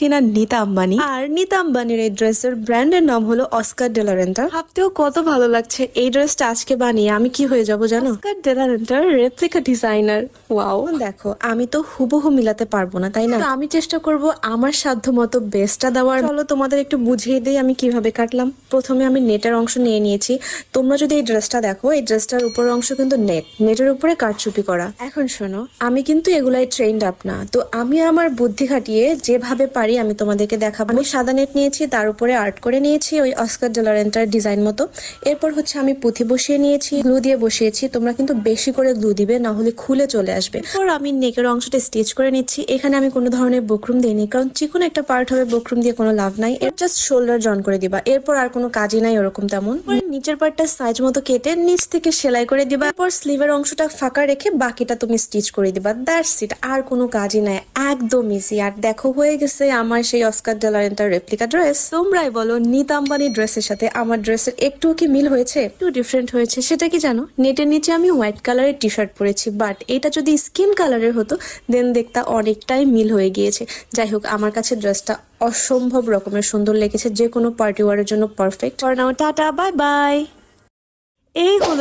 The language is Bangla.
কিনা নিতা আম্বানি। আর নিতা আম্বানির এই ড্রেসের ব্র্যান্ডের নাম হলো অস্কার ডে লা রেন্টা। ভাবতেও কত ভালো লাগছে এই ড্রেসটা আজকে বানিয়ে আমি কি হয়ে যাব জানো, অস্কার ডে লা রেন্টার রেপ্লিকা ডিজাইনার। ওয়াও, দেখো আমি তো হুবহু মিলাতে পারবো না, তাই না? তো আমি চেষ্টা করব আমার সাধ্য মতো বেস্টটা দেওয়ার। চলো তোমাদের একটু বুঝিয়ে দিই আমি কিভাবে কাটলাম। প্রথমে আমি নেটের অংশ নিয়ে নিয়েছি। তোমরা যদি এই ড্রেসটা দেখো, এই ড্রেসটার উপর অংশ কিন্তু নেটের উপরে কারচুপি করা। এখন শোনো, আমি কিন্তু এগুলাই ট্রেন্ড আপ না, তো আমি আমার বুদ্ধি খাটিয়ে যেভাবে পারি আমি তোমাদেরকে দেখাবো। আমি সাদা নেট নিয়েছি, তার উপরে আর্ট করে নিয়েছি ওই অস্কার ডে লা রেন্টার ডিজাইন মতো। এরপর হচ্ছে আমি পুঁথি বসিয়ে নিয়েছি, গ্লু দিয়ে বসিয়েছি। তোমরা কিন্তু বেশি করে গ্লু দিবে, না হলে খুলে চলে আসবে। এরপর আমি নেকের অংশটা স্টিচ করে নিচ্ছি। এখানে আমি কোনো ধরনের বক্রম দিইনি, কারণ চিকন একটা পার্ট হবে, বক্রম দিয়ে কোনো লাভ নাই। এর জাস্ট শোল্ডার জয়েন করে দিবা, এরপর আর কোনো কাজই নাই ওরকম তেমন। নিচের পার্টটা সাইজ মতো কেটে নিচ থেকে সেলাই করে দিবা। এরপর স্লিভের অংশটা ফাঁকা রেখে বাকিটা তুমি স্টিচ করে দিবা। দ্যাটস ইট, আর কোনো কাজই নাই, একদম ইজি। আর দেখো হয়ে গেছে আমার সেই অস্কার ডে লা রেন্টার রেপ্লিকা ড্রেস। তোমরাই বলো নিতা আম্বানি ড্রেসের সাথে আমার ড্রেসের একটুও কি মিল হয়েছে? একটু ডিফারেন্ট হয়েছে। সেটা কি জানো, নেটের নিচে আমি হোয়াইট কালারের টি শার্ট পরেছি, বাট এটা যদি স্কিন কালারের হতো দেন দেখতা অনেকটাই মিল হয়ে গিয়েছে। যাই হোক, আমার কাছে ড্রেসটা অসম্ভব রকমের সুন্দর লেগেছে, যে কোনো পার্টি ওয়ারের জন্য পারফেক্ট। Tata, bye bye. এই হলো